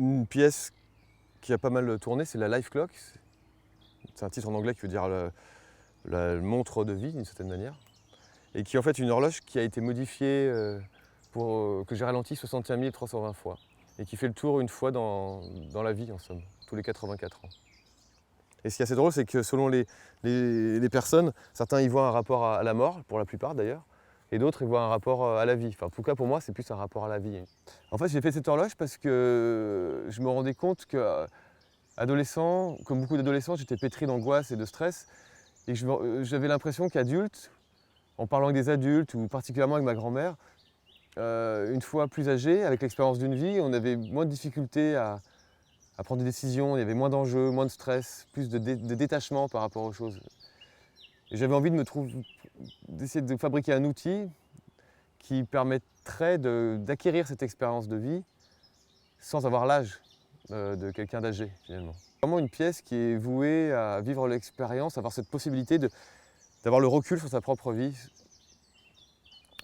Une pièce qui a pas mal tourné, c'est la Life Clock. C'est un titre en anglais qui veut dire la montre de vie d'une certaine manière. Et qui est en fait une horloge qui a été modifiée pour que j'ai ralenti 61 320 fois. Et qui fait le tour une fois dans la vie en somme, tous les 84 ans. Et ce qui est assez drôle, c'est que selon les personnes, certains y voient un rapport à la mort, pour la plupart d'ailleurs, et d'autres y voient un rapport à la vie. Enfin, en tout cas pour moi, c'est plus un rapport à la vie. En fait, j'ai fait cette horloge parce que je me rendais compte que adolescent, comme beaucoup d'adolescents, j'étais pétri d'angoisse et de stress. Et j'avais l'impression qu'adulte, en parlant avec des adultes, ou particulièrement avec ma grand-mère, une fois plus âgé, avec l'expérience d'une vie, on avait moins de difficultés à prendre des décisions, il y avait moins d'enjeux, moins de stress, plus de détachement par rapport aux choses. Et j'avais envie d'essayer de fabriquer un outil qui permettrait d'acquérir cette expérience de vie sans avoir l'âge de quelqu'un d'âgé finalement. Vraiment une pièce qui est vouée à vivre l'expérience, avoir cette possibilité d'avoir le recul sur sa propre vie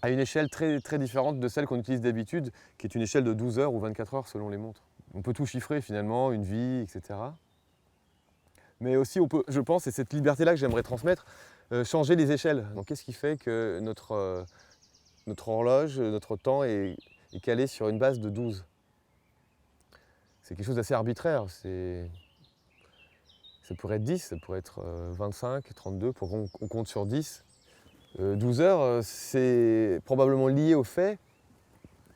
à une échelle très, très différente de celle qu'on utilise d'habitude, qui est une échelle de 12 heures ou 24 heures selon les montres. On peut tout chiffrer finalement, une vie, etc. Mais aussi on peut, je pense, et c'est cette liberté-là que j'aimerais transmettre, changer les échelles. Donc qu'est-ce qui fait que notre horloge, notre temps est calé sur une base de 12? C'est quelque chose d'assez arbitraire. Ça pourrait être 10, ça pourrait être 25, 32, pour qu'on compte sur 10. 12 heures, c'est probablement lié au fait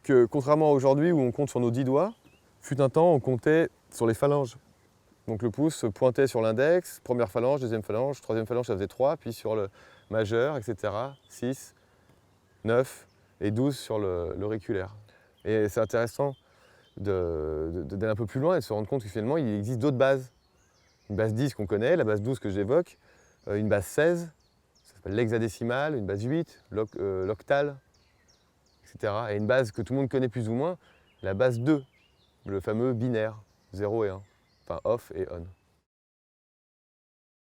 que, contrairement à aujourd'hui où on compte sur nos 10 doigts, fut un temps on comptait sur les phalanges. Donc le pouce pointait sur l'index, première phalange, deuxième phalange, troisième phalange ça faisait 3, puis sur le majeur, etc. 6, 9 et 12 sur l'auriculaire. Et c'est intéressant d'aller un peu plus loin et de se rendre compte que finalement il existe d'autres bases. Une base 10 qu'on connaît, la base 12 que j'évoque, une base 16, ça s'appelle l'hexadécimale, une base 8, l'octale, etc. Et une base que tout le monde connaît plus ou moins, la base 2, le fameux binaire, 0 et 1, enfin off et on.